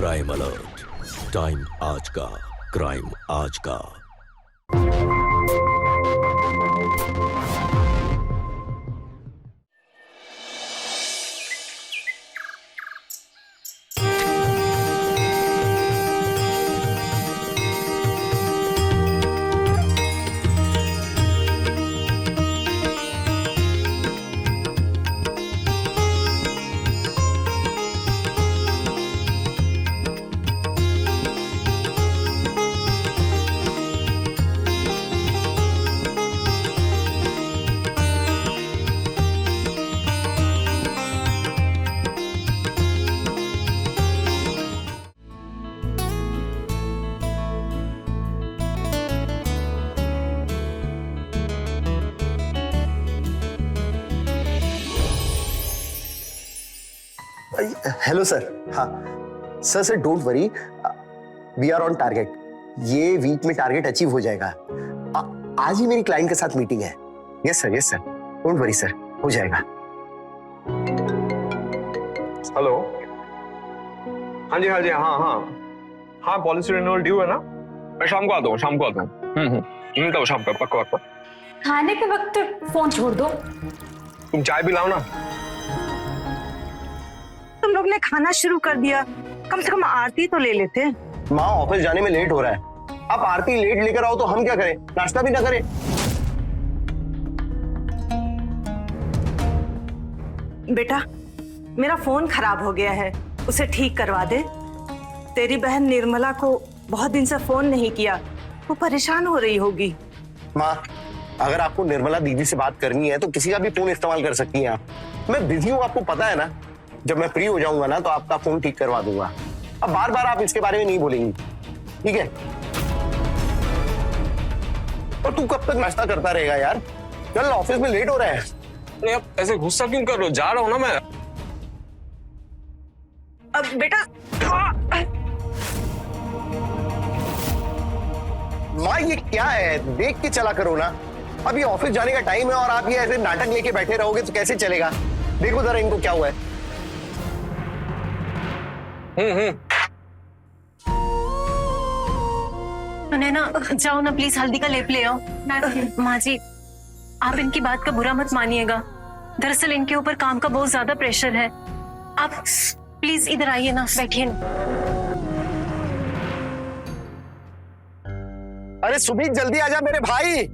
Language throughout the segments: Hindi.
क्राइम अलर्ट, टाइम आज का, क्राइम आज का। Hello sir. हाँ sir, don't worry, we are on target. ये वीक में टारगेट अचीव हो जाएगा। आज ही मेरी क्लाइंट के साथ मीटिंग है। Yes sir, don't worry sir, हो जाएगा। हेलो, हाँ जी, हाँ पॉलिसी रिन्यूअल ड्यू है ना? मैं शाम को आता हूँ। मिलता हूँ शाम को, पक्का। खाने के वक्त फोन छोड़ दो। तुम चाय भी लाओ ना। तुम लोग ने खाना शुरू कर दिया, कम से कम आरती तो ले लेते। माँ, ऑफिस जाने में लेट हो रहा है। आप आरती लेट लेकर आओ तो हम क्या करें? नाश्ता भी ना करें? बेटा, मेरा फोन खराब हो गया है, उसे ठीक करवा दे। तेरी बहन निर्मला को बहुत दिन से फोन नहीं किया, वो परेशान हो रही होगी। माँ, अगर आपको निर्मला दीदी से बात करनी है तो किसी का भी फोन इस्तेमाल कर सकती हैं आप। मैं बिजी हूँ, आपको पता है ना। जब मैं फ्री हो जाऊंगा ना तो आपका फोन ठीक करवा दूंगा। अब बार बार आप इसके बारे में नहीं बोलेंगी, ठीक है? और तू कब तक नाश्ता करता रहेगा यार? चल, ऑफिस में लेट हो रहा है। अरे आप ऐसे गुस्सा क्यों कर रहे हो? जा रहा हूँ ना मैं। अब बेटा, माँ ये क्या है? देख के चला करो ना। अभी ऑफिस जाने का टाइम है और आप ये ऐसे नाटक लेके बैठे रहोगे तो कैसे चलेगा? देखो जरा इनको क्या हुआ है। नैना, जाओ ना प्लीज, हल्दी का लेप ले आओ। माँ जी, आप इनकी बात का बुरा मत मानिएगा। दरअसल इनके ऊपर काम का बहुत ज्यादा प्रेशर है। आप प्लीज इधर आइए ना, बैठिए ना। अरे सुमित, जल्दी आजा मेरे भाई।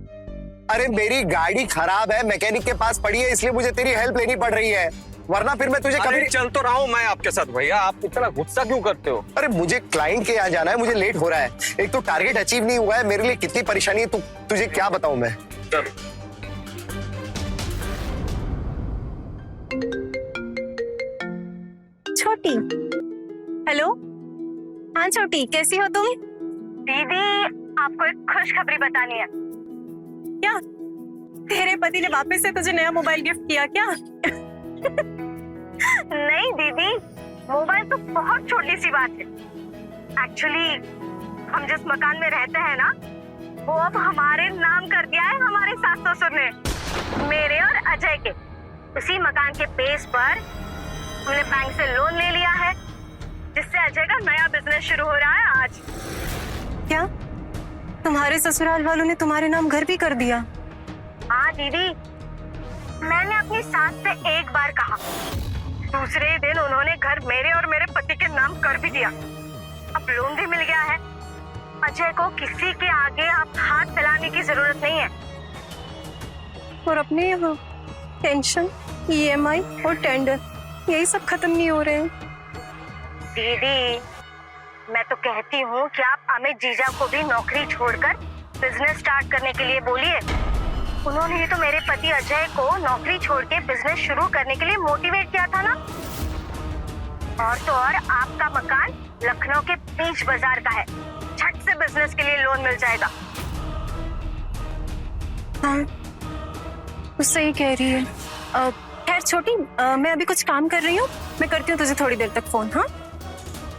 अरे मेरी गाड़ी खराब है, मैकेनिक के पास पड़ी है, इसलिए मुझे तेरी हेल्प लेनी पड़ रही है, वरना फिर मैं तुझे कभी। चल तो रहा हूँ मैं आपके साथ भैया, आप इतना गुस्सा क्यों करते हो? अरे मुझे क्लाइंट के यहाँ जाना है, मुझे लेट हो रहा है। एक तो टारगेट अचीव नहीं हुआ है, मेरे लिए कितनी परेशानी है तुझे क्या बताऊं मैं। छोटी, हेलो। हाँ छोटी, कैसी हो तुम? दीदी, आपको एक खुशखबरी बतानी है। क्या तेरे पति ने वापस से तुझे नया मोबाइल गिफ्ट किया क्या? नहीं दीदी, मोबाइल तो बहुत छोटी सी बात है। एक्चुअली हम जिस मकान में रहते हैं ना, वो अब हमारे नाम कर दिया है हमारे सास ससुर ने, मेरे और अजय के। उसी मकान के बेस पर हमने बैंक से लोन ले लिया है, जिससे अजय का नया बिजनेस शुरू हो रहा है आज। क्या तुम्हारे ससुराल वालों ने तुम्हारे नाम घर भी कर दिया? हाँ दीदी, मैंने अपनी सास से एक बार कहा, दूसरे दिन उन्होंने घर मेरे और मेरे पति के नाम कर भी दिया। अब लोन भी मिल गया है। अजय को किसी के आगे अब हाथ फैलाने की जरूरत नहीं है। और अपने यहाँ टेंशन, EMI और टेंडर, यही सब खत्म नहीं हो रहे हैं? दीदी, मैं तो कहती हूँ कि आप अमित जीजा को भी नौकरी छोड़कर बिजनेस स्टार्ट करने के लिए बोलिए। उन्होंने ही तो मेरे पति अजय को नौकरी छोड़ के बिजनेस शुरू करने के लिए मोटिवेट किया था ना। और तो और आपका मकान लखनऊ के बीच बाजार का है, झट से बिजनेस के लिए लोन मिल जाएगा। हाँ, तो सही कह रही है। खैर छोटी, मैं अभी कुछ काम कर रही हूँ, मैं करती हूँ तुझे थोड़ी देर तक फोन। हाँ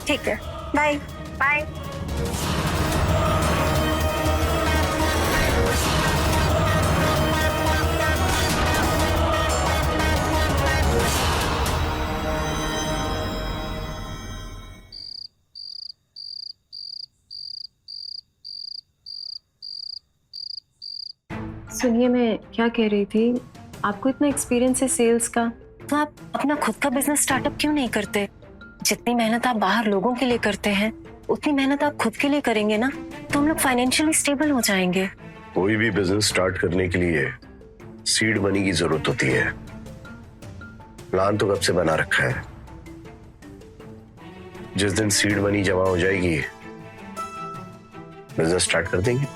ठीक है, बाय बाय। सुनिए, मैं क्या कह रही थी, आपको इतना एक्सपीरियंस है सेल्स का, तो आप अपना खुद का बिजनेस स्टार्टअप क्यों नहीं करते? जितनी मेहनत आप बाहर लोगों के लिए करते हैं उतनी मेहनत आप खुद के लिए करेंगे ना, तो हम लोग फाइनेंशियली स्टेबल हो जाएंगे। कोई भी बिजनेस स्टार्ट करने के लिए सीड मनी की जरूरत होती है। प्लान तो कब से बना रखा है, जिस दिन सीड मनी जमा हो जाएगी बिजनेस स्टार्ट कर देंगे।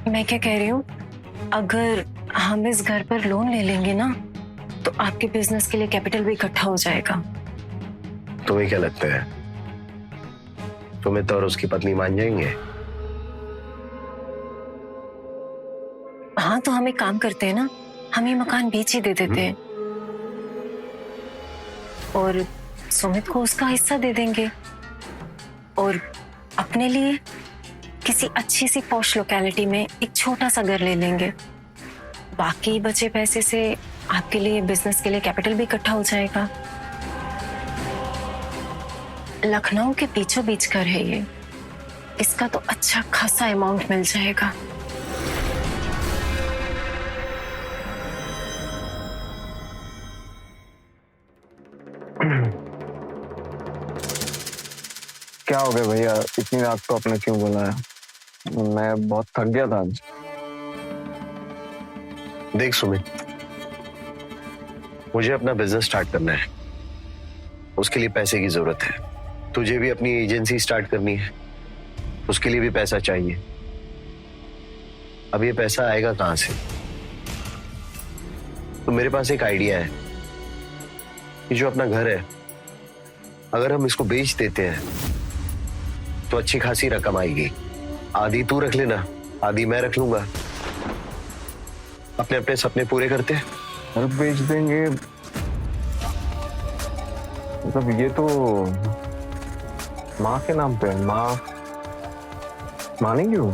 मैं क्या कह रही हूँ, अगर हम इस घर पर लोन ले लेंगे ना तो आपके बिजनेस के लिए कैपिटल भी इकट्ठा हो जाएगा। तुम्हें क्या लगता है सुमित और उसकी पत्नी मान जाएंगे? हाँ, तो हम एक काम करते हैं ना, हम ये मकान बेच ही दे देते हैं और सुमित को उसका हिस्सा दे देंगे और अपने लिए किसी अच्छी सी पॉश लोकेलिटी में एक छोटा सा घर ले लेंगे। बाकी बचे पैसे से आपके लिए बिजनेस के लिए कैपिटल भी इकट्ठा हो जाएगा। लखनऊ के बीचों बीच घर है ये, इसका तो अच्छा खासा अमाउंट मिल जाएगा। क्या हो गया भैया, इतनी रात को आपने क्यों बुलाया? मैं बहुत थक गया था आज। देख सुमित, मुझे अपना बिजनेस स्टार्ट करना है, उसके लिए पैसे की जरूरत है। तुझे भी अपनी एजेंसी स्टार्ट करनी है, उसके लिए भी पैसा चाहिए। अब ये पैसा आएगा कहां से? तो मेरे पास एक आइडिया है कि जो अपना घर है, अगर हम इसको बेच देते हैं तो अच्छी खासी रकम आएगी। आधी तू रख लेना, आधी मैं रख लूंगा। अपने अपने सपने पूरे करते हैं। और बेच देंगे मतलब ये तो माँ के नाम पे है। माँ मानेंगी वो?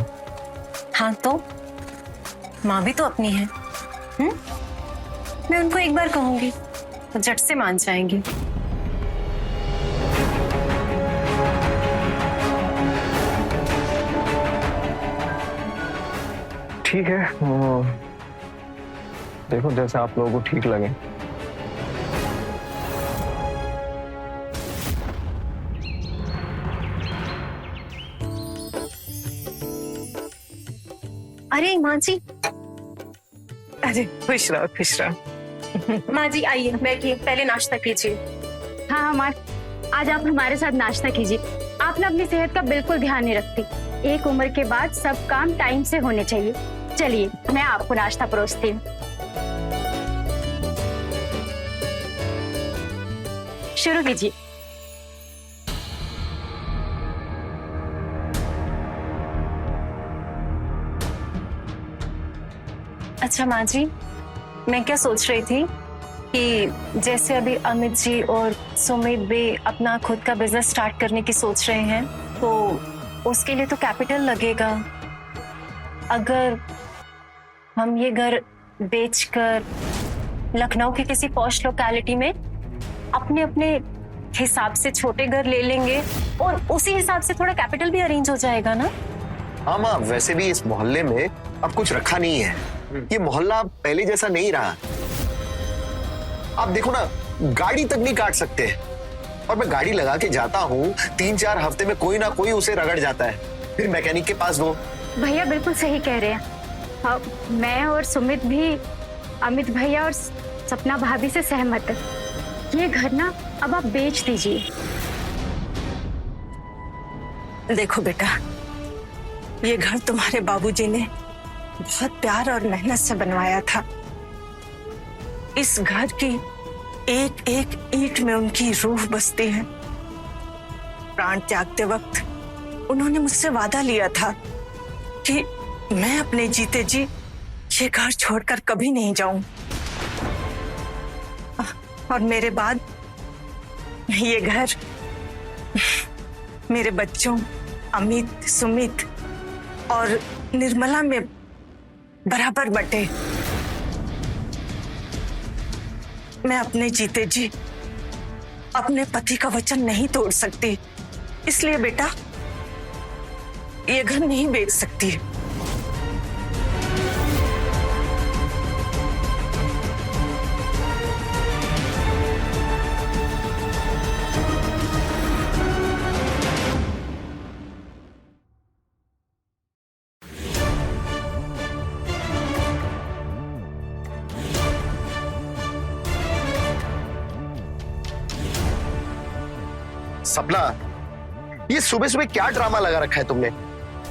हाँ, तो माँ भी तो अपनी है। मैं उनको एक बार कहूंगी तो झट से मान जाएंगी। ठीक है, देखो जैसे आप लोगों को ठीक लगे। अरे माँ जी, अरे खुश रहो खुश रहो। माँ जी आइए, बैठिए, पहले नाश्ता कीजिए। हाँ हाँ माँ, आज आप हमारे साथ नाश्ता कीजिए। आप ना अपनी सेहत का बिल्कुल ध्यान नहीं रखती। एक उम्र के बाद सब काम टाइम से होने चाहिए। चलिए, मैं आपको नाश्ता परोसती हूँ। शुरू कीजिए। अच्छा माँ जी, मैं क्या सोच रही थी कि जैसे अभी अमित जी और सुमित भी अपना खुद का बिजनेस स्टार्ट करने की सोच रहे हैं, तो उसके लिए तो कैपिटल लगेगा। अगर हम ये घर बेचकर लखनऊ की किसी पॉश लोकेलिटी में अपने अपने हिसाब से छोटे घर ले लेंगे और उसी हिसाब से थोड़ा कैपिटल भी अरेंज हो जाएगा ना। हाँ माँ, वैसे भी इस मोहल्ले में अब कुछ रखा नहीं है। ये मोहल्ला पहले जैसा नहीं रहा। आप देखो ना, गाड़ी तक नहीं काट सकते। और मैं गाड़ी लगा के जाता हूँ, 3-4 हफ्ते में कोई ना कोई उसे रगड़ जाता है, फिर मैकेनिक के पास दो। भैया बिल्कुल सही कह रहे हैं। मैं और सुमित भी अमित भैया और सपना भाभी से सहमत है। ये घर ना अब आप बेच दीजिए। देखो बेटा, ये घर तुम्हारे बाबूजी ने बहुत प्यार और मेहनत से बनवाया था। इस घर की एक एक ईंट में उनकी रूह बसती है। प्राण त्यागते वक्त उन्होंने मुझसे वादा लिया था कि मैं अपने जीते जी ये घर छोड़कर कभी नहीं जाऊं। और मेरे बाद ये घर मेरे बच्चों अमित, सुमित और निर्मला में बराबर बटे। मैं अपने जीते जी अपने पति का वचन नहीं तोड़ सकती। इसलिए बेटा, ये घर नहीं बेच सकती। सपना, ये सुबह सुबह क्या ड्रामा लगा रखा है तुमने?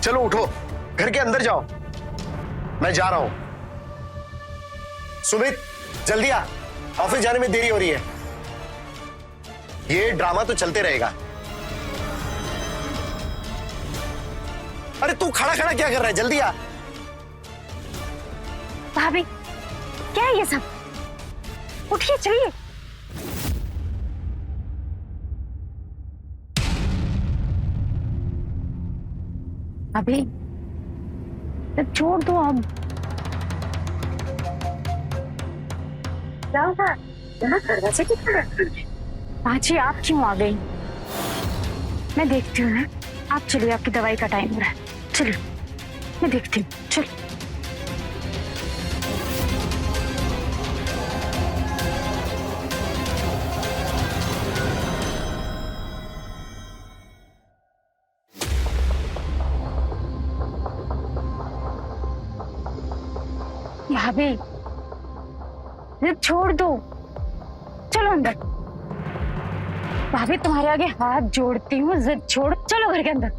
चलो उठो, घर के अंदर जाओ, मैं जा रहा हूं। सुमित, जल्दी आ, ऑफिस जाने में देरी हो रही है। ये ड्रामा तो चलते रहेगा। अरे तू खड़ा खड़ा क्या कर रहा है? जल्दी आ। भाभी, क्या है ये सब? उठिए, चलिए। अभी तब छोड़ दो अब। क्या हुआ? दरवाजे की तरफ। पाची, आप क्यों आ गई? मैं देखती हूँ ना। आप चलिए, आपकी दवाई का टाइम हो रहा है। चलिए, मैं देखती हूँ। चलिए। भाभी, जिद छोड़ दो, चलो अंदर। भाभी, तुम्हारे आगे हाथ जोड़ती हूँ, जिद छोड़, चलो घर के अंदर।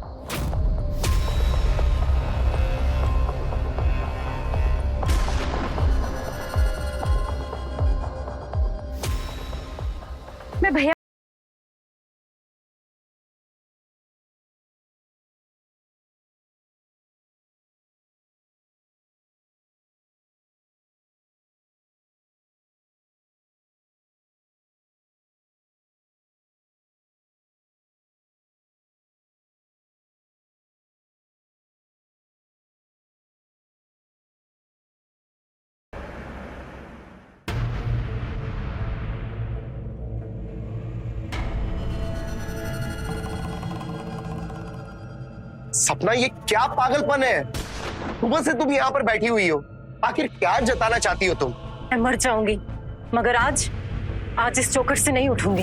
मैं भैया सपना, ये क्या पागलपन है? सुबह से तुम यहाँ पर बैठी हुई हो, आखिर क्या जताना चाहती हो तुम? मैं मर जाऊंगी, मगर आज इस चौखट से नहीं उठूंगी।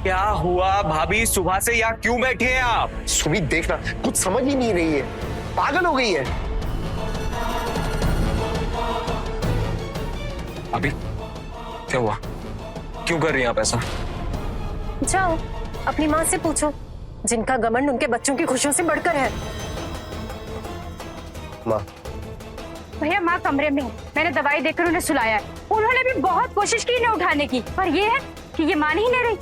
क्या हुआ भाभी? सुबह से यहाँ क्यों बैठे हैं आप? सुमित, देखना, कुछ समझ ही नहीं रही है, पागल हो गई है। भाभी, क्या हुआ? क्यों कर रही हैं आप ऐसा? जाओ, अपनी माँ से पूछो, जिनका घमंड उनके बच्चों की खुशियों से बढ़कर है। माँ, भैया, माँ कमरे में है। मैंने दवाई देकर उन्हें सुलाया है। उन्होंने भी बहुत कोशिश की इन्हें उठाने की, पर ये है कि ये मान ही नहीं रही।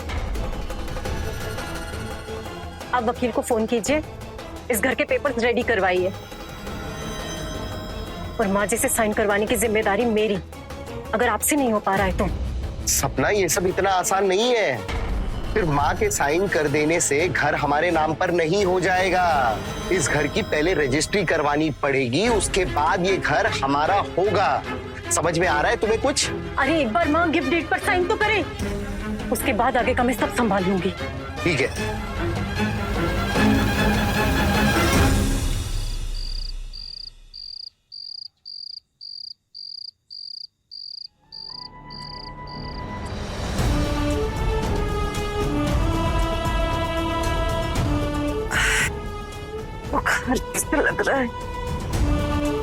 आप वकील को फोन कीजिए, इस घर के पेपर्स रेडी करवाइए, और माँ जी से साइन करवाने की जिम्मेदारी मेरी, अगर आपसे नहीं हो पा रहा है तो। सपना, ये सब इतना आसान नहीं है। फिर माँ के साइन कर देने से घर हमारे नाम पर नहीं हो जाएगा। इस घर की पहले रजिस्ट्री करवानी पड़ेगी, उसके बाद ये घर हमारा होगा। समझ में आ रहा है तुम्हें कुछ? अरे एक बार माँ गिफ्ट डीड पर साइन तो करे, उसके बाद आगे का मैं सब संभाल लूंगी। ठीक है। बुखार से लग रहा है,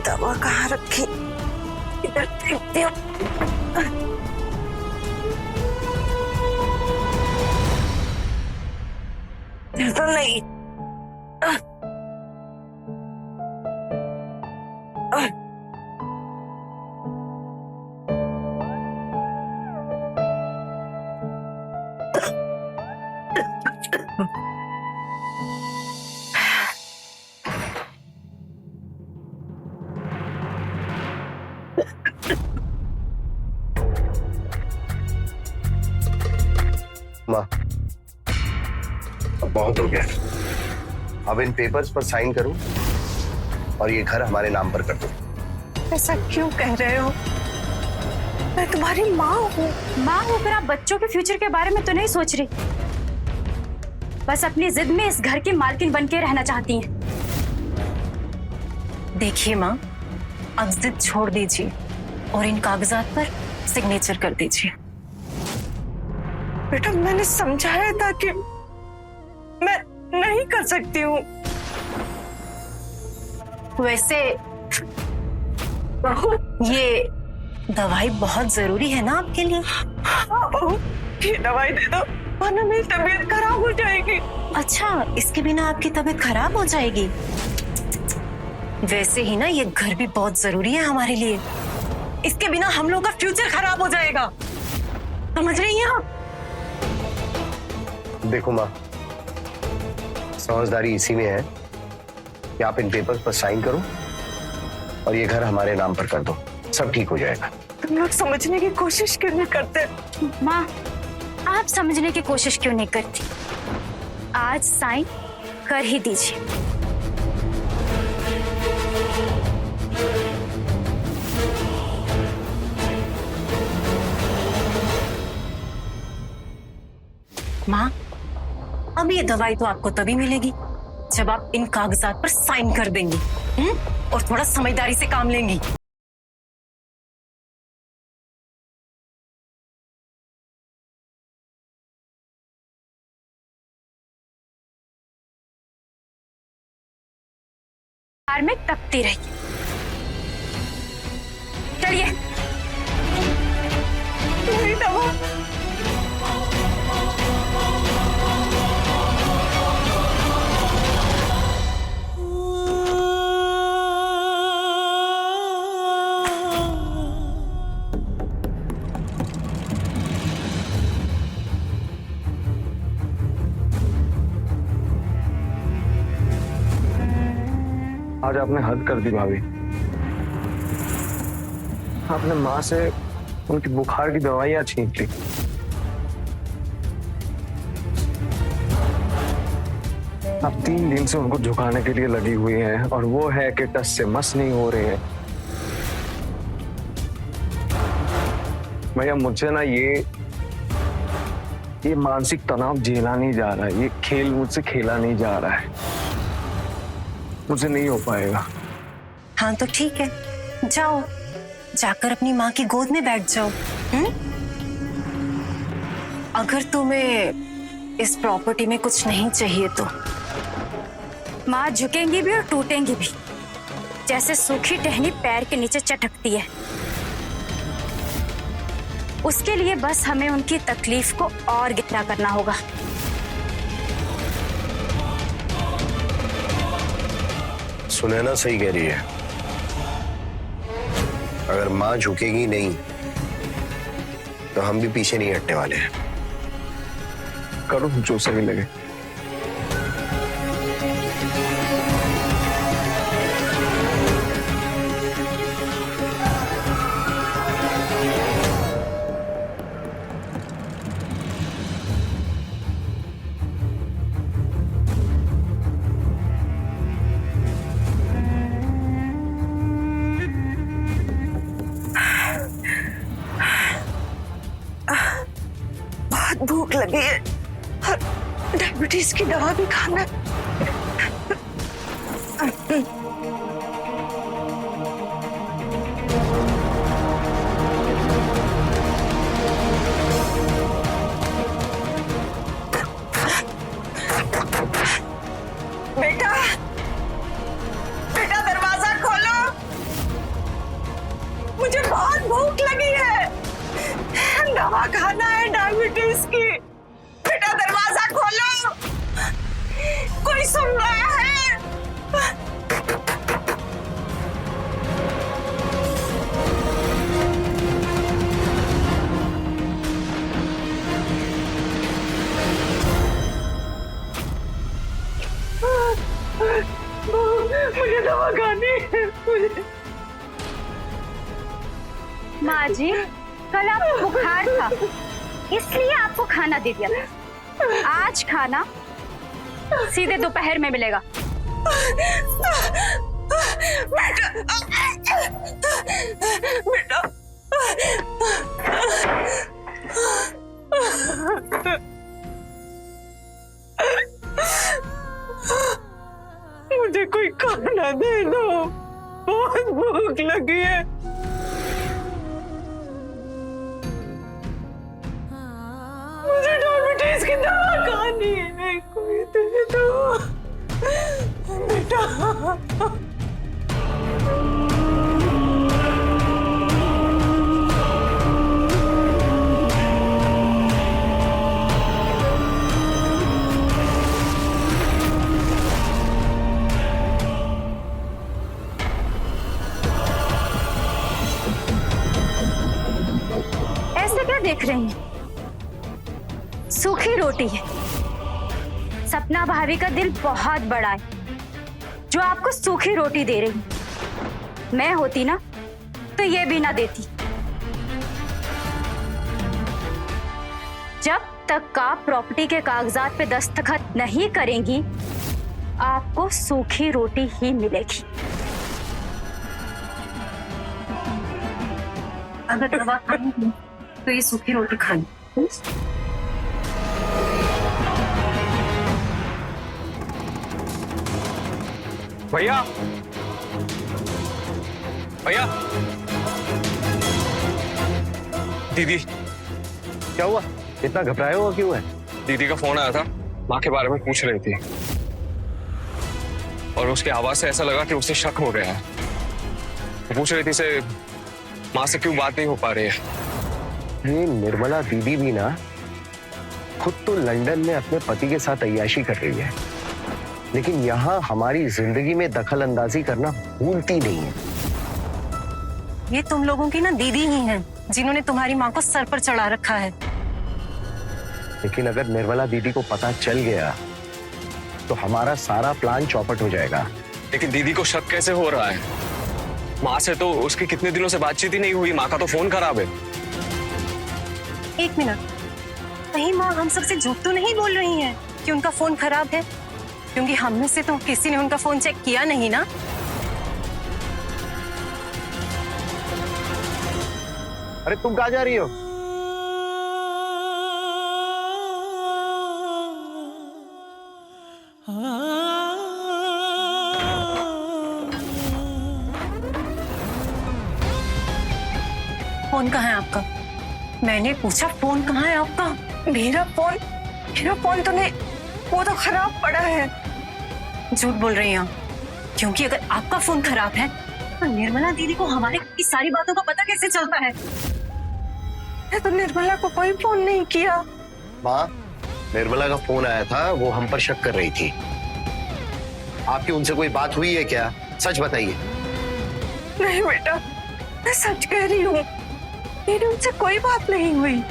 दवा कहाँ रखी? इधर देखती हूँ। इधर तो नहीं। माँ, अब बहुत हो गया। अब इन पेपर्स पर साइन करो और ये घर हमारे नाम पर कर दो। ऐसा क्यों कह रहे हो? मैं तुम्हारी माँ हूँ। माँ होकर आप बच्चों के फ्यूचर के बारे में तो नहीं सोच रही, बस अपनी जिद में इस घर की मालकिन बन के रहना चाहती हैं। देखिए माँ, अब जिद छोड़ दीजिए और इन कागजात पर सिग्नेचर कर दीजिए। बेटा मैंने समझाया था कि मैं नहीं कर सकती हूँ। वैसे ये दवाई बहुत जरूरी है ना आपके लिए? हाँ बहू, ये दवाई दे दो वरना मेरी तबीयत खराब हो जाएगी। अच्छा, इसके बिना आपकी तबीयत खराब हो जाएगी? वैसे ही ना ये घर भी बहुत जरूरी है हमारे लिए। इसके बिना हम लोग का फ्यूचर खराब हो जाएगा, समझ रही हैं आप? देखो माँ, समझदारी इसी में है कि आप इन पेपर्स पर साइन करो और ये घर हमारे नाम पर कर दो, सब ठीक हो जाएगा। तुम लोग समझने की कोशिश क्यों नहीं करते? माँ, आप समझने की कोशिश क्यों नहीं करती? आज साइन कर ही दीजिए। माँ, अब ये दवाई तो आपको तभी मिलेगी जब आप इन कागजात पर साइन कर देंगी, और थोड़ा समझदारी से काम लेंगी। कार में तपती रहिए। चलिए। मेरी दवा आज आपने हद कर दी भाभी। आपने माँ से उनकी बुखार की दवाइयाँ छीन ली। आप 3 दिन से उनको झुकाने के लिए लगी हुई हैं और वो है कि टस से मस नहीं हो रहे हैं। भैया मुझे ना ये मानसिक तनाव झेला नहीं जा रहा है। ये खेल मुझसे खेला नहीं जा रहा है, मुझे नहीं हो पाएगा। हाँ तो ठीक है, जाओ, जाकर अपनी माँ की गोद में बैठ जाओ। अगर तुम्हें इस प्रॉपर्टी में कुछ नहीं चाहिए तो। माँ झुकेंगी भी और टूटेंगी भी, जैसे सूखी टहनी पैर के नीचे चटकती है। उसके लिए बस हमें उनकी तकलीफ को और गहरा करना होगा। सुनैना सही कह रही है, अगर माँ झुकेगी नहीं तो हम भी पीछे नहीं हटने वाले हैं। करो जो सही लगे। बहुत भूख लगी है और डायबिटीज की दवा भी खाना है। बेटा, बेटा दरवाजा खोलो, मुझे बहुत भूख लगी है, दवा खाना है डायबिटीज की। बेटा दरवाजा खोलो, कोई सुन रहा है? मुझे दवा खानी है। माँ जी, कल आपको बुखार था इसलिए आपको खाना दे दिया था। आज खाना सीधे दोपहर में मिलेगा। बेटा, बेटा, मुझे कोई खाना दे दो। बहुत भूख लगी है। मुझे डायबिटीज की दवा खानी है, कोई दे दो बेटा। ऐसे क्या देख रहे हैं? सूखी रोटी है। सपना भाभी का दिल बहुत बड़ा है जो आपको सूखी रोटी दे रही। मैं होती ना तो ये भी ना देती। जब तक आप प्रॉपर्टी के कागजात पे दस्तखत नहीं करेंगी, आपको सूखी रोटी ही मिलेगी। अगर दवा खानी तो ये सूखी रोटी खानी। भैया भैया, दीदी क्या हुआ? इतना घबराया हुआ क्यों है? दीदी का फोन आया था, माँ के बारे में पूछ रही थी और उसकी आवाज से ऐसा लगा कि उसे शक हो गया है। वो पूछ रही थी से माँ से क्यों बात नहीं हो पा रही है। ये निर्मला दीदी भी ना खुद तो लंदन में अपने पति के साथ अय्याशी कर रही है, लेकिन यहाँ हमारी जिंदगी में दखल अंदाजी करना भूलती नहीं है। ये तुम लोगों की ना दीदी ही हैं, जिन्होंने तुम्हारी माँ को सर पर चढ़ा रखा है। लेकिन अगर निर्मला दीदी को पता चल गया तो हमारा सारा प्लान चौपट हो जाएगा। लेकिन दीदी को शक कैसे हो रहा है? माँ से तो उसकी कितने दिनों से बातचीत ही नहीं हुई, माँ का तो फोन खराब है। एक मिनट, कहीं माँ हम सबसे झूठ तो नहीं बोल रही हैं कि उनका फोन खराब है? क्योंकि हम में से तो किसी ने उनका फोन चेक किया नहीं ना। अरे तुम कहाँ जा रही हो? फोन कहाँ है आपका? मैंने पूछा फोन कहाँ है आपका? मेरा फोन तो नहीं, वो तो खराब पड़ा है। झूठ बोल रही हैं आप, क्योंकि अगर आपका फोन खराब है तो निर्मला दीदी को हमारे की सारी बातों का पता कैसे चलता है? मैं तो निर्मला को कोई फोन नहीं किया। माँ, निर्मला का फोन आया था, वो हम पर शक कर रही थी। आपकी उनसे कोई बात हुई है क्या? सच बताइए। नहीं बेटा, मैं सच कह रही हूँ, मेरी उनसे कोई बात नहीं हुई।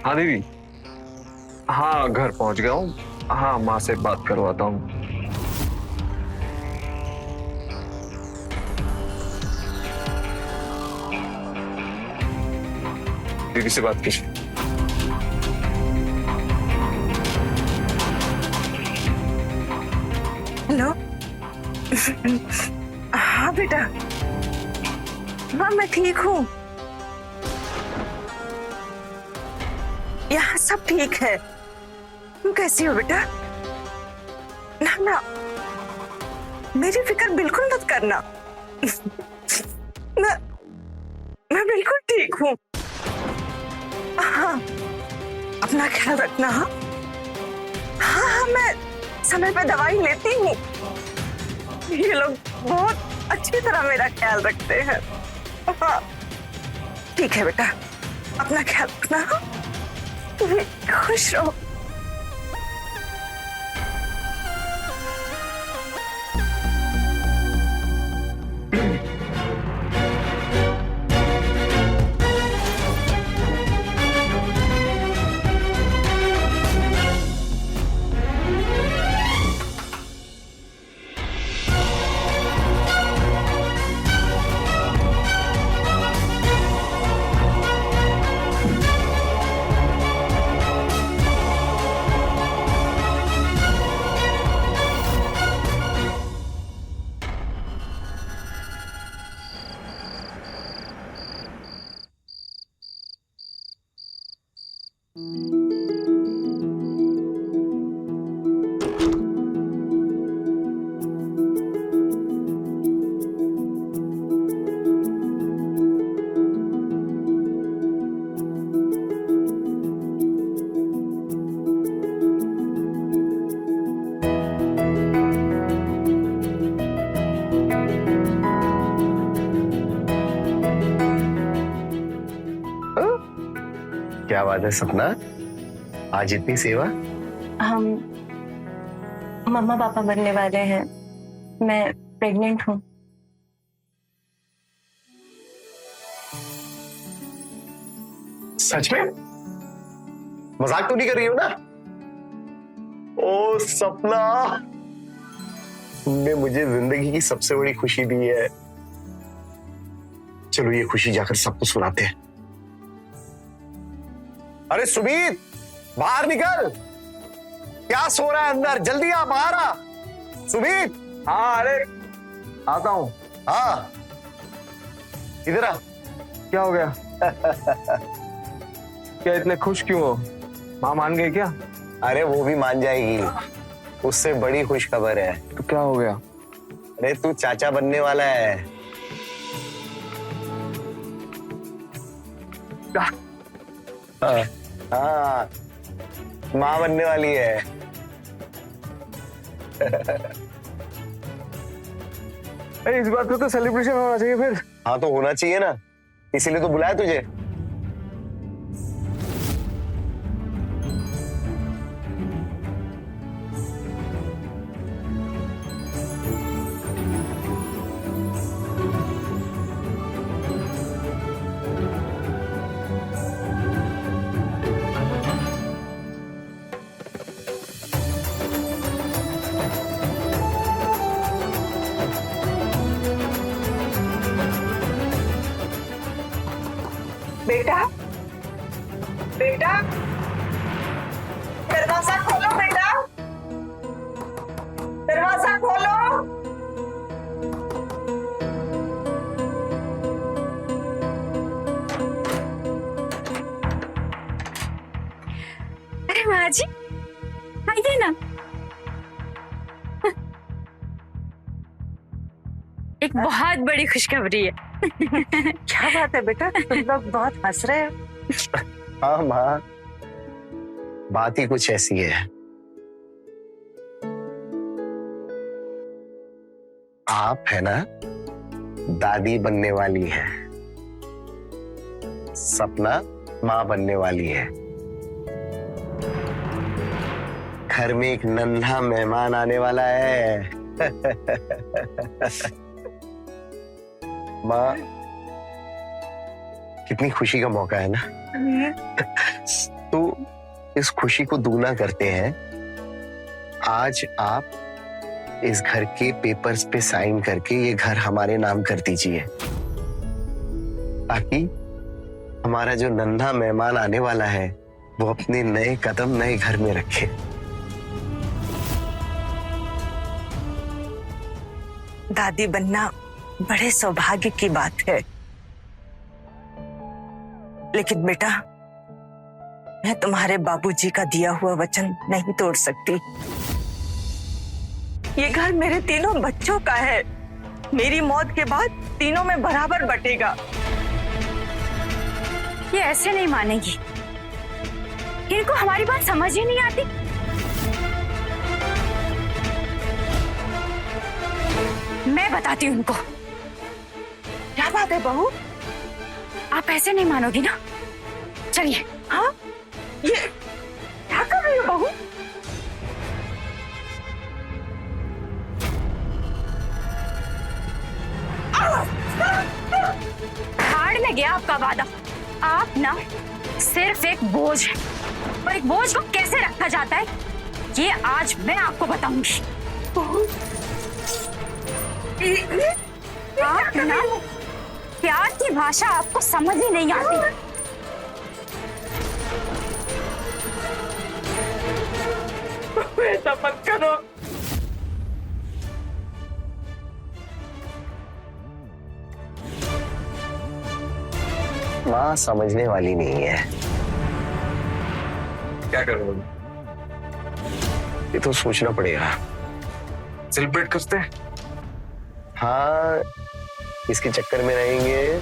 हाँ दीदी, हाँ घर पहुंच गया हूँ। हाँ माँ से बात करवाता हूँ। दीदी से बात की। हेलो। हाँ बेटा, हाँ मैं ठीक हूँ, यहाँ सब ठीक है। तुम कैसी हो बेटा? ना ना, मेरी फिक्र बिल्कुल मत करना। मैं बिल्कुल ठीक हूँ। हाँ, अपना ख्याल रखना। हाँ हाँ, मैं समय पे दवाई लेती हूँ। ये लोग बहुत अच्छी तरह मेरा ख्याल रखते हैं। हाँ ठीक है बेटा, अपना ख्याल रखना। हाँ, तुम खुश रहो। क्या बात है सपना, आज इतनी सेवा? हम मम्मा पापा बनने वाले हैं। मैं प्रेग्नेंट हूँ। सच में? मजाक तो नहीं कर रही हो ना? ओ सपना, तुमने मुझे जिंदगी की सबसे बड़ी खुशी दी है। चलो ये खुशी जाकर सबको सुनाते हैं। अरे सुमीत, बाहर निकल। क्या सो रहा है अंदर? जल्दी आ, बाहर आ। सुमीत। हाँ अरे आता हूँ। हाँ इधर आ। क्या हो गया? क्या इतने खुश क्यों हो? माँ मान गई क्या? अरे वो भी मान जाएगी, उससे बड़ी खुश खबर है। तो क्या हो गया? अरे तू चाचा बनने वाला है। हाँ, हाँ, माँ बनने वाली है। अरे इस बात पे तो सेलिब्रेशन होना चाहिए फिर। हाँ तो होना चाहिए ना, इसीलिए तो बुलाया तुझे। बेटा, बेटा, दरवाजा खोलो बेटा, दरवाजा खोलो। अरे माँ जी, आइए ना। एक बहुत बड़ी खुशखबरी है। क्या बात है बेटा, तुम लोग बहुत हंस रहे हो। हाँ माँ, बात ही कुछ ऐसी है। आप है ना, दादी बनने वाली है, सपना माँ बनने वाली है। घर में एक नन्हा मेहमान आने वाला है। माँ, कितनी खुशी का मौका है ना। तो इस खुशी को दुगना करते हैं। आज आप इस घर के पेपर्स पे साइन करके ये घर हमारे नाम कर दीजिए, ताकि हमारा जो नन्हा मेहमान आने वाला है वो अपने नए कदम नए घर में रखे। दादी बनना बड़े सौभाग्य की बात है, लेकिन बेटा मैं तुम्हारे बाबूजी का दिया हुआ वचन नहीं तोड़ सकती। ये घर मेरे तीनों बच्चों का है। मेरी मौत के बाद तीनों में बराबर बटेगा। ये ऐसे नहीं मानेगी, इनको हमारी बात समझ ही नहीं आती। मैं बताती हूँ उनको। क्या बात है बहू? आप ऐसे नहीं मानोगी ना, चलिए। हाँ, ये क्या कर रही हो बहू? हाड़ में गया आपका वादा। आप ना सिर्फ एक बोझ है, और एक बोझ को कैसे रखा जाता है ये आज मैं आपको बताऊंगी। आप ना प्यार की भाषा आपको समझ ही नहीं आती। ऐसा मत करो। माँ समझने वाली नहीं है। क्या करोगे? ये तो सोचना पड़ेगा। सेलिब्रेट करते हैं। हाँ, इसके चक्कर में रहेंगे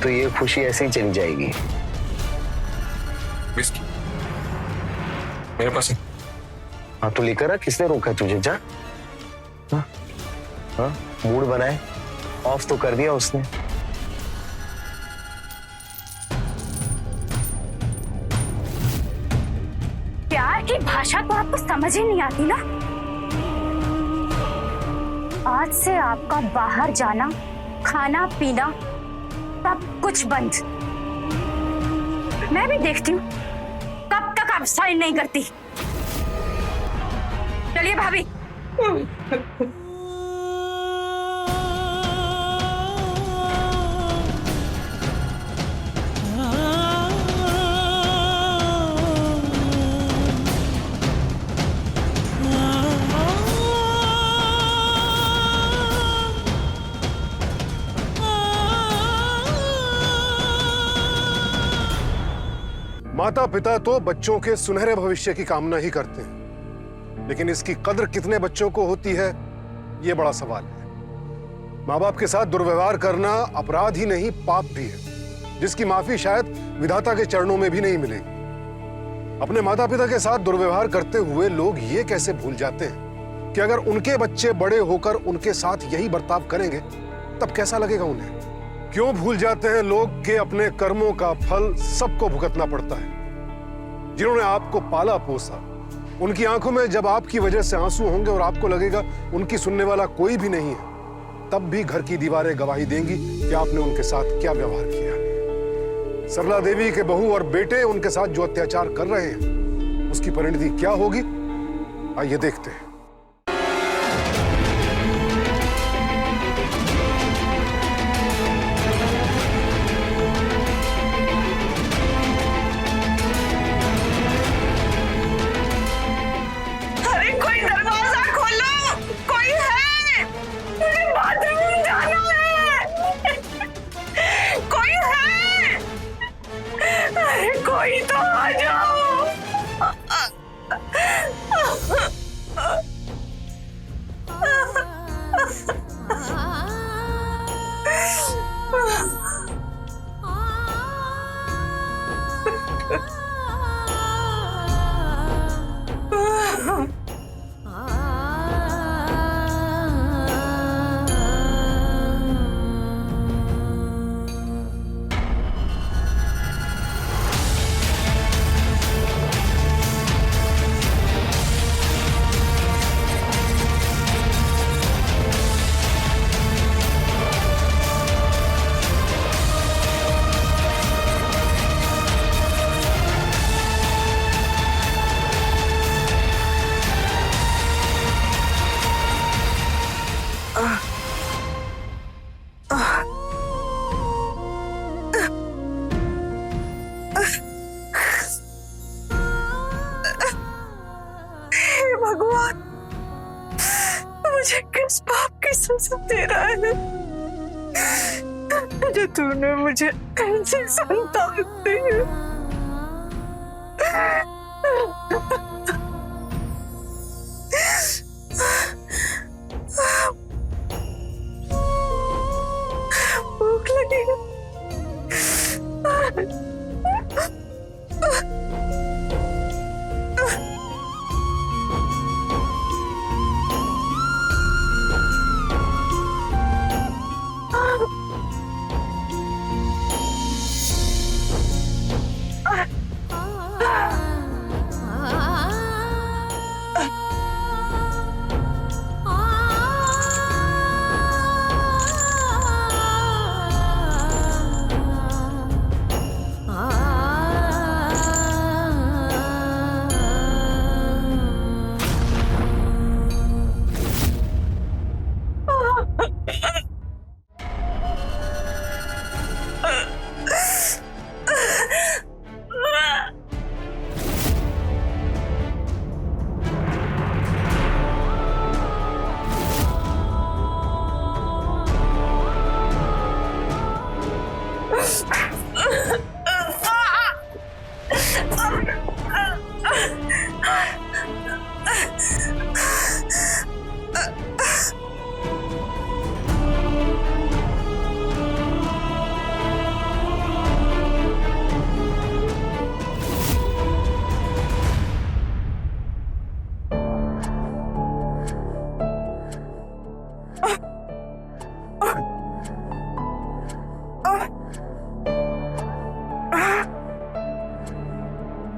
तो ये खुशी ऐसे ही चली जाएगी। विस्की मेरे पास है। हाँ तो लेकर आ, किसने रोका तुझे? जा। हाँ, हाँ, मूड बनाए, ऑफ तो कर दिया उसने। भाषा तो आपको समझ ही नहीं आती ना। आज से आपका बाहर जाना, खाना पीना सब कुछ बंद। मैं भी देखती हूँ कब तक आप साइन नहीं करती। चलिए भाभी। माता पिता तो बच्चों के सुनहरे भविष्य की कामना ही करते हैं, लेकिन इसकी कद्र कितने बच्चों को होती है, यह बड़ा सवाल है। माँ बाप के साथ दुर्व्यवहार करना अपराध ही नहीं, पाप भी है, जिसकी माफी शायद विधाता के चरणों में भी नहीं मिलेगी। अपने माता पिता के साथ दुर्व्यवहार करते हुए लोग ये कैसे भूल जाते हैं कि अगर उनके बच्चे बड़े होकर उनके साथ यही बर्ताव करेंगे तब कैसा लगेगा उन्हें। क्यों भूल जाते हैं लोग कि अपने कर्मों का फल सबको भुगतना पड़ता है। जिन्होंने आपको पाला पोसा, उनकी आंखों में जब आपकी वजह से आंसू होंगे और आपको लगेगा उनकी सुनने वाला कोई भी नहीं है, तब भी घर की दीवारें गवाही देंगी कि आपने उनके साथ क्या व्यवहार किया। सरला देवी के बहू और बेटे उनके साथ जो अत्याचार कर रहे हैं, उसकी परिणति क्या होगी, आइए देखते हैं। कोई तो आ जाओ। भगवान, मुझे किस पाप की सजा दे रहा है जो तूने मुझे ऐसी संतान दी है। भूख लगी है।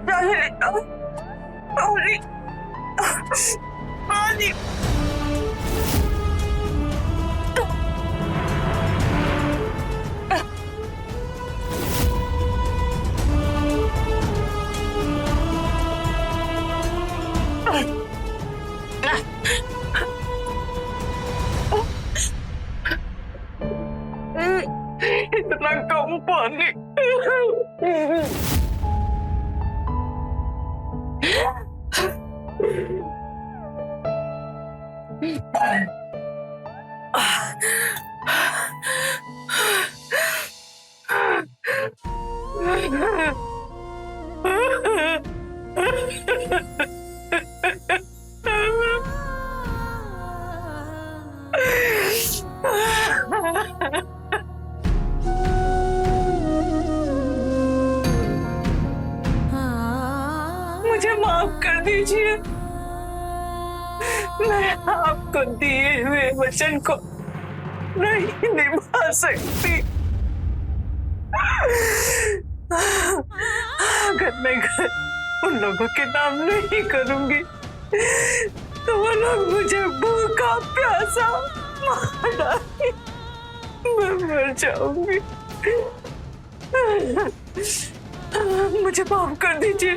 Darling, माँ जी इतना कम पानी। मुझे माफ कर दीजिए, मैं आपको दिए हुए वचन को नहीं निभा सकती। अगर मैं घर उन लोगों के नाम नहीं करूंगी तो वो लोग मुझे भूखा प्यासा मार डालेंगे, मैं मर जाऊंगी। मुझे माफ कर दीजिए,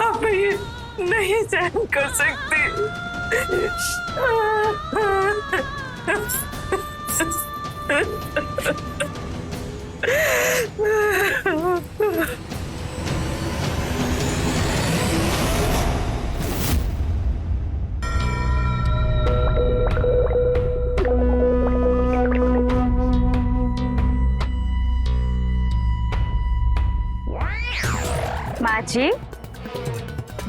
अब मैं ये नहीं सहन कर सकती। माँ जी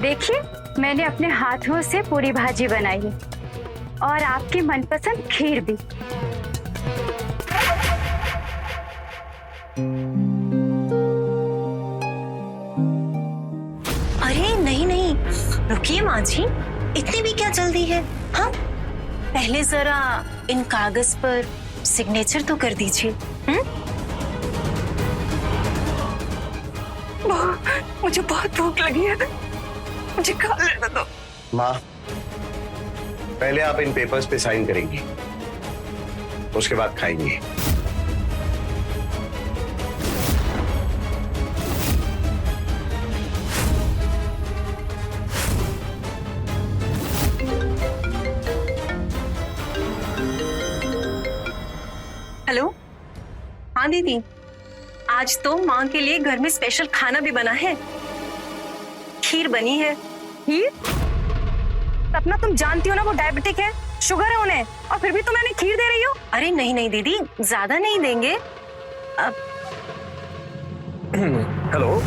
देखिए, मैंने अपने हाथों से पूरी भाजी बनाई है और आपकी मनपसंद खीर भी। अरे नहीं नहीं, रुकिए माँ जी, इतनी भी क्या जल्दी है? हाँ, पहले जरा इन कागज पर सिग्नेचर तो कर दीजिए। मुझे बहुत भूख लगी है, मुझे खा लेने दो। माँ, पहले आप इन पेपर्स पे साइन करेंगी, उसके बाद खाएंगी। हेलो, हाँ दीदी, आज तो माँ के लिए घर में स्पेशल खाना भी बना है, खीर बनी है। खीर? सपना, तुम जानती हो ना वो डायबिटिक है, शुगर है उन्हें, और फिर भी तुम उन्हें खीर दे रही हो? अरे नहीं नहीं दीदी, ज्यादा नहीं देंगे। अब हेलो,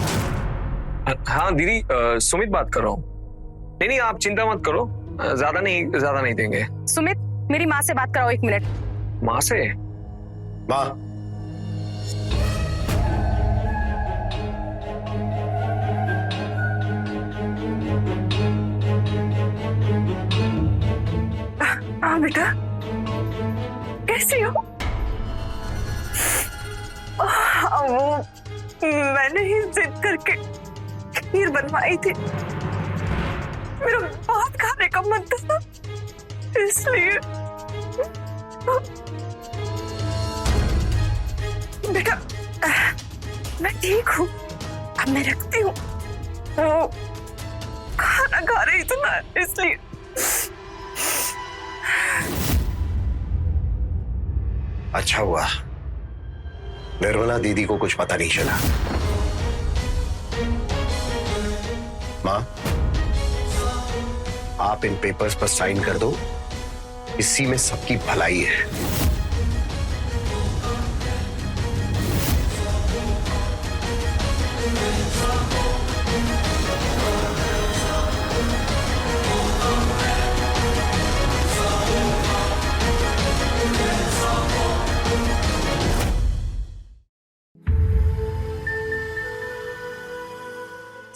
हाँ दीदी, सुमित बात कर रहा हूँ। नहीं नहीं, आप चिंता मत करो, ज्यादा नहीं देंगे। सुमित, मेरी माँ से बात कराओ 1 मिनट। माँ से? माँ, हाँ बेटा, कैसी हो? वो मैंने ही जिद करके खीर बनवाई थी, मेरा बहुत खाने का मन था, इसलिए। बेटा, मैं ठीक हूँ, अब मैं रखती हूँ। वो खाना खा रही थी ना, इसलिए। अच्छा हुआ निर्मला दीदी को कुछ पता नहीं चला। माँ, आप इन पेपर्स पर साइन कर दो, इसी में सबकी भलाई है।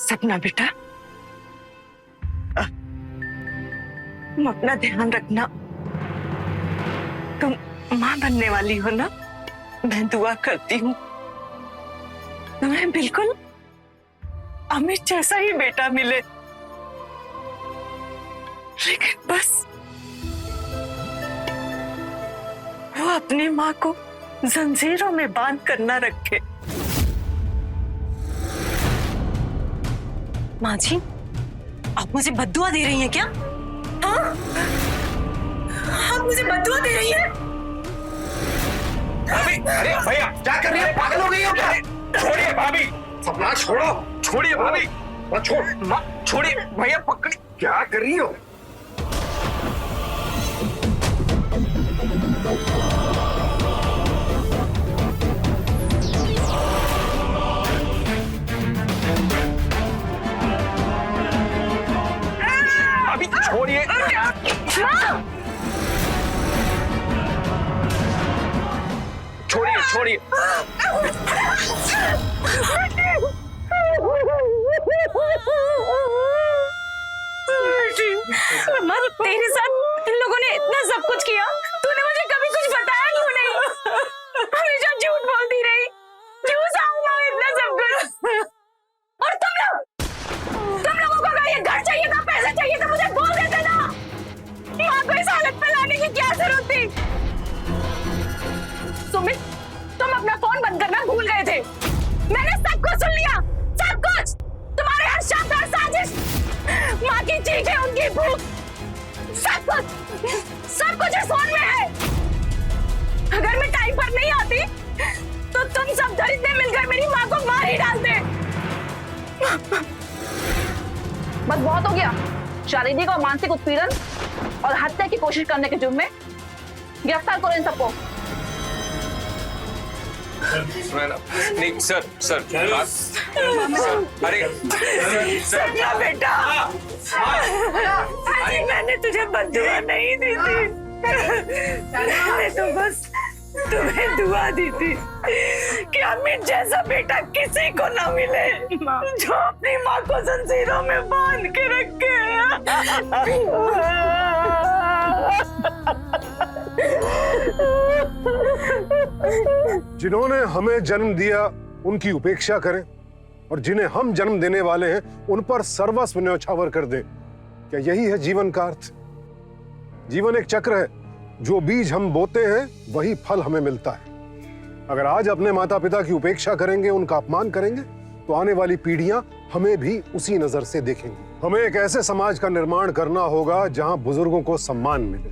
सपना बेटा, तुम अपना ध्यान रखना, तुम माँ बनने वाली हो ना, मैं दुआ करती हूँ तुम्हें बिल्कुल अमित जैसा ही बेटा मिले। लेकिन बस वो अपनी माँ को जंजीरों में बांध कर न रखे। माँ जी, आप मुझे बद्दुआ दे रही हैं क्या? हाँ? आप मुझे बद्दुआ दे रही हैं? भाभी, अरे भैया क्या कर रही है? पागल हो गई हो क्या? छोड़िए भाभी, सपना छोड़ो, छोड़िए भाभी, छोड़, माँ छोड़िए भैया, पकड़, क्या कर रही हो? अभी छोड़िए। छोड़िए छोड़िए। मर, तेरे साथ इन लोगों ने इतना सब कुछ किया, तूने मुझे कभी कुछ बताया क्यों नहीं? हमेशा झूठ बोलती रही, क्यों सामना इतना सब कुछ? और तुम लोगों को अगर ये घर चाहिए था, पैसे चाहिए था, मुझे बोल देते ना। माँ को इस हालत पे लाने की क्या जरूरत थी? सुमित, तुम अपना फोन बंद करना भूल गए थे। मैंने सब कुछ सुन लिया, सब कुछ। तुम्हारे हर शब्द, हर साजिश, माँ की चीखें, उनकी भूख, सब कुछ इस फोन में है। अगर मैं टाइम पर नहीं आती तो तुम सब दरिद्र मिलकर मेरी माँ को मार ही डालते। बस बहुत हो गया। शारीरिक और मानसिक उत्पीड़न और हत्या की कोशिश करने के जुर्म में गिरफ्तार करो इन सबको। नहीं सर, सर, अरे सपना बेटा, अरे मैंने तुझे बद्दुआ नहीं दी थी, मैंने तो बस तुम्हें दुआ दी थी कि अमित जैसा बेटा किसी को ना मिले जो अपनी माँ को जंजीरों में बांध के रखे। जिन्होंने हमें जन्म दिया उनकी उपेक्षा करें और जिन्हें हम जन्म देने वाले हैं उन पर सर्वस्व न्यौछावर कर दें। क्या यही है जीवन का अर्थ? जीवन एक चक्र है, जो बीज हम बोते हैं वही फल हमें मिलता है। अगर आज अपने माता पिता की उपेक्षा करेंगे, उनका अपमान करेंगे, तो आने वाली पीढ़ियां हमें भी उसी नजर से देखेंगी। हमें एक ऐसे समाज का निर्माण करना होगा जहां बुजुर्गों को सम्मान मिले,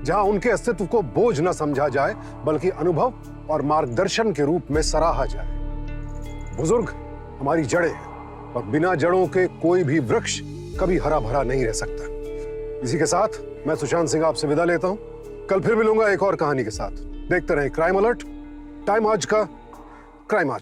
जहां उनके अस्तित्व को बोझ न समझा जाए बल्कि अनुभव और मार्गदर्शन के रूप में सराहा जाए। बुजुर्ग हमारी जड़ें हैं और बिना जड़ों के कोई भी वृक्ष कभी हरा भरा नहीं रह सकता। इसी के साथ मैं सुशांत सिंह आपसे विदा लेता हूं। कल फिर मिलूंगा एक और कहानी के साथ। देखते रहें क्राइम अलर्ट, टाइम आज का, क्राइम आज का।